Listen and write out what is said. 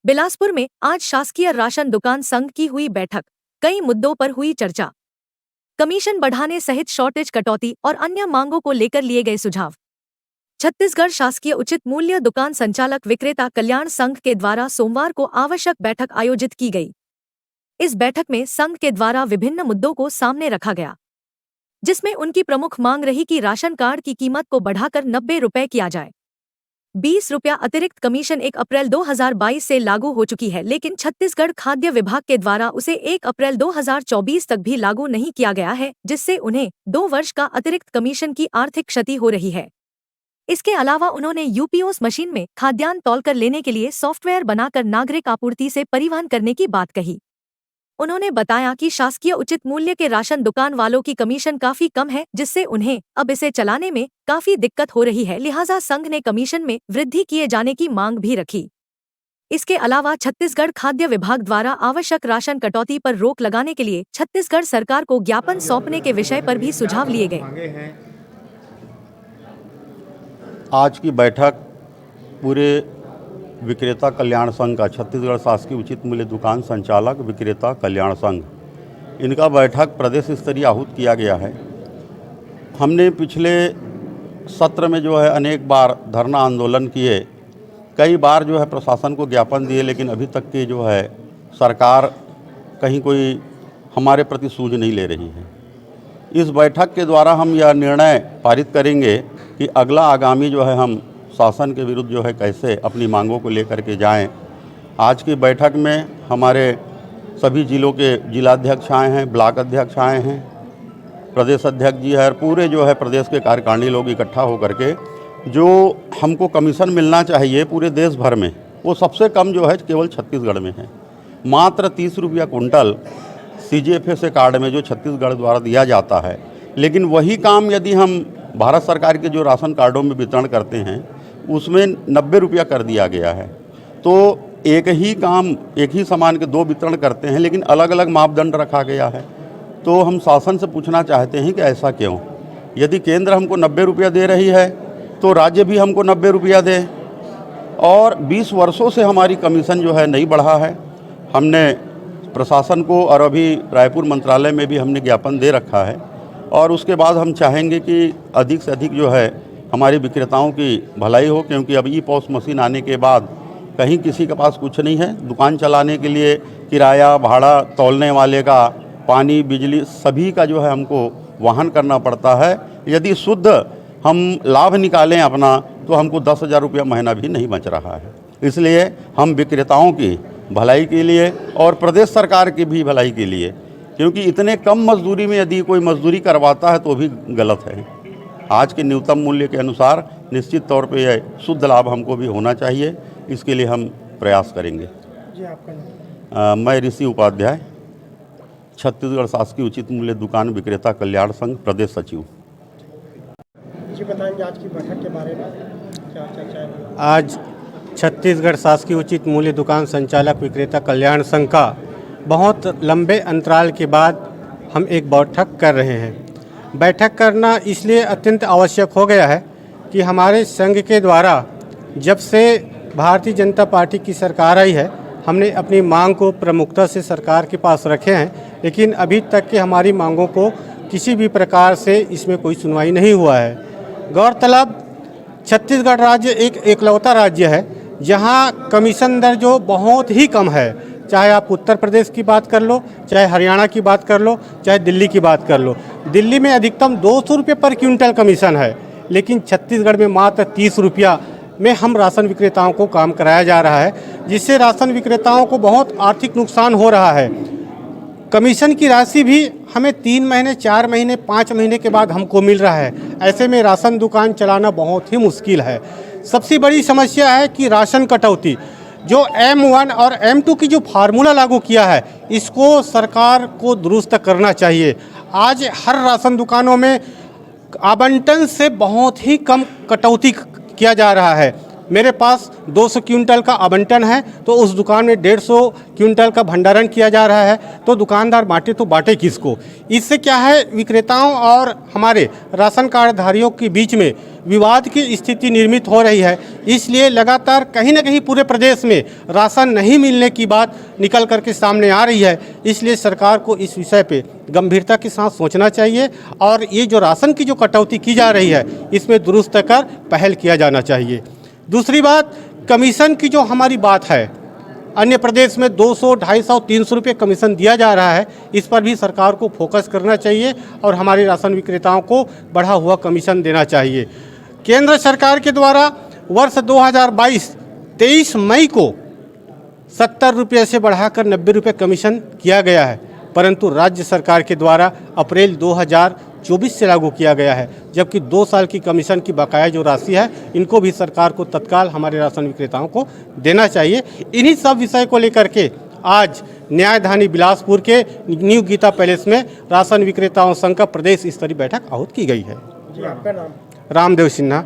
बिलासपुर में आज शासकीय राशन दुकान संघ की हुई बैठक। कई मुद्दों पर हुई चर्चा। कमीशन बढ़ाने सहित शॉर्टेज कटौती और अन्य मांगों को लेकर लिए गए सुझाव। छत्तीसगढ़ शासकीय उचित मूल्य दुकान संचालक विक्रेता कल्याण संघ के द्वारा सोमवार को आवश्यक बैठक आयोजित की गई। इस बैठक में संघ के द्वारा विभिन्न मुद्दों को सामने रखा गया, जिसमें उनकी प्रमुख मांग रही कि राशन कार्ड की कीमत को बढ़ाकर 90 रुपये किया जाए। 20 रुपया अतिरिक्त कमीशन 1 अप्रैल 2022 से लागू हो चुकी है, लेकिन छत्तीसगढ़ खाद्य विभाग के द्वारा उसे 1 अप्रैल 2024 तक भी लागू नहीं किया गया है, जिससे उन्हें 2 वर्ष का अतिरिक्त कमीशन की आर्थिक क्षति हो रही है। इसके अलावा उन्होंने यूपीओस मशीन में खाद्यान्न तौलकर लेने के लिए सॉफ्टवेयर बनाकर नागरिक आपूर्ति से परिवहन करने की बात कही। उन्होंने बताया कि शासकीय उचित मूल्य के राशन दुकान वालों की कमीशन काफी कम है, जिससे उन्हें अब इसे चलाने में काफी दिक्कत हो रही है, लिहाजा संघ ने कमीशन में वृद्धि किए जाने की मांग भी रखी। इसके अलावा छत्तीसगढ़ खाद्य विभाग द्वारा आवश्यक राशन कटौती पर रोक लगाने के लिए छत्तीसगढ़ सरकार को ज्ञापन सौंपने के विषय पर भी सुझाव लिए गए। आज की बैठक पूरे विक्रेता कल्याण संघ का, छत्तीसगढ़ शासकीय उचित मूल्य दुकान संचालक विक्रेता कल्याण संघ, इनका बैठक प्रदेश स्तरीय आहूत किया गया है। हमने पिछले सत्र में जो है अनेक बार धरना आंदोलन किए, कई बार जो है प्रशासन को ज्ञापन दिए, लेकिन अभी तक की जो है सरकार कहीं कोई हमारे प्रति सूझ नहीं ले रही है। इस बैठक के द्वारा हम यह निर्णय पारित करेंगे कि अगला आगामी जो है हम शासन के विरुद्ध जो है कैसे अपनी मांगों को लेकर के जाएं। आज की बैठक में हमारे सभी जिलों के जिलाध्यक्ष आए हैं, ब्लॉक अध्यक्ष आए हैं, प्रदेश अध्यक्ष जी है और पूरे जो है प्रदेश के कार्यकारिणी लोग इकट्ठा होकर के जो हमको कमीशन मिलना चाहिए पूरे देश भर में, वो सबसे कम जो है केवल छत्तीसगढ़ में है। मात्र 30 रुपया कुंटल CGFS कार्ड में जो छत्तीसगढ़ द्वारा दिया जाता है, लेकिन वही काम यदि हम भारत सरकार के जो राशन कार्डों में वितरण करते हैं उसमें 90 रुपया कर दिया गया है। तो एक ही काम, एक ही सामान के 2 वितरण करते हैं, लेकिन अलग अलग मापदंड रखा गया है। तो हम शासन से पूछना चाहते हैं कि ऐसा क्यों? यदि केंद्र हमको 90 रुपया दे रही है तो राज्य भी हमको 90 रुपया दे। और 20 वर्षों से हमारी कमीशन जो है नहीं बढ़ा है। हमने प्रशासन को और अभी रायपुर मंत्रालय में भी हमने ज्ञापन दे रखा है, और उसके बाद हम चाहेंगे कि अधिक से अधिक जो है हमारे विक्रेताओं की भलाई हो, क्योंकि अब ई-पॉस मशीन आने के बाद कहीं किसी के पास कुछ नहीं है। दुकान चलाने के लिए किराया, भाड़ा, तौलने वाले का, पानी, बिजली, सभी का जो है हमको वहन करना पड़ता है। यदि शुद्ध हम लाभ निकालें अपना, तो हमको 10,000 रुपया महीना भी नहीं बच रहा है। इसलिए हम विक्रेताओं की भलाई के लिए और प्रदेश सरकार की भी भलाई के लिए, क्योंकि इतने कम मजदूरी में यदि कोई मजदूरी करवाता है तो भी गलत है। आज के न्यूनतम मूल्य के अनुसार निश्चित तौर पे यह शुद्ध लाभ हमको भी होना चाहिए, इसके लिए हम प्रयास करेंगे। जी, आपका मैं ऋषि उपाध्याय, छत्तीसगढ़ शासकीय उचित मूल्य दुकान विक्रेता कल्याण संघ प्रदेश सचिव। जी, बताएंगे आज की बैठक के बारे में क्या चर्चा है? आज छत्तीसगढ़ शासकीय उचित मूल्य दुकान संचालक विक्रेता कल्याण संघ का बहुत लंबे अंतराल के बाद हम एक बैठक कर रहे हैं। बैठक करना इसलिए अत्यंत आवश्यक हो गया है कि हमारे संघ के द्वारा जब से भारतीय जनता पार्टी की सरकार आई है, हमने अपनी मांग को प्रमुखता से सरकार के पास रखे हैं, लेकिन अभी तक के हमारी मांगों को किसी भी प्रकार से इसमें कोई सुनवाई नहीं हुआ है। गौरतलब छत्तीसगढ़ राज्य एक एकलौता राज्य है जहां कमीशन दर जो बहुत ही कम है। चाहे आप उत्तर प्रदेश की बात कर लो, चाहे हरियाणा की बात कर लो, चाहे दिल्ली की बात कर लो। दिल्ली में अधिकतम 200 रुपये पर क्विंटल कमीशन है, लेकिन छत्तीसगढ़ में मात्र 30 रुपया में हम राशन विक्रेताओं को काम कराया जा रहा है, जिससे राशन विक्रेताओं को बहुत आर्थिक नुकसान हो रहा है। कमीशन की राशि भी हमें 3 महीने, 4 महीने, 5 महीने के बाद हमको मिल रहा है। ऐसे में राशन दुकान चलाना बहुत ही मुश्किल है। सबसे बड़ी समस्या है कि राशन कटौती जो M1 और M2 की जो फार्मूला लागू किया है, इसको सरकार को दुरुस्त करना चाहिए। आज हर राशन दुकानों में आवंटन से बहुत ही कम कटौती किया जा रहा है। मेरे पास 200 क्विंटल का आवंटन है तो उस दुकान में 150 क्विंटल का भंडारण किया जा रहा है, तो दुकानदार बांटे तो बांटे किसको। इससे क्या है, विक्रेताओं और हमारे राशन कार्डधारियों के बीच में विवाद की स्थिति निर्मित हो रही है। इसलिए लगातार कहीं ना कहीं पूरे प्रदेश में राशन नहीं मिलने की बात निकल करके सामने आ रही है। इसलिए सरकार को इस विषय पे गंभीरता के साथ सोचना चाहिए और ये जो राशन की जो कटौती की जा रही है इसमें दुरुस्त कर पहल किया जाना चाहिए। दूसरी बात, कमीशन की जो हमारी बात है, अन्य प्रदेश में 200, 250, 300 रुपये कमीशन दिया जा रहा है, इस पर भी सरकार को फोकस करना चाहिए और हमारे राशन विक्रेताओं को बढ़ा हुआ कमीशन देना चाहिए। केंद्र सरकार के द्वारा वर्ष 2022-23 मई को 70 रुपये से बढ़ाकर 90 रुपये कमीशन किया गया है, परंतु राज्य सरकार के द्वारा अप्रैल 2024 से लागू किया गया है, जबकि 2 साल की कमीशन की बकाया जो राशि है इनको भी सरकार को तत्काल हमारे राशन विक्रेताओं को देना चाहिए। इन्हीं सब विषय को लेकर के आज न्यायधानी बिलासपुर के न्यू गीता पैलेस में राशन विक्रेताओं संघ का प्रदेश स्तरीय बैठक आहूत की गई है। जी, आपका नाम? रामदेव सिन्हा।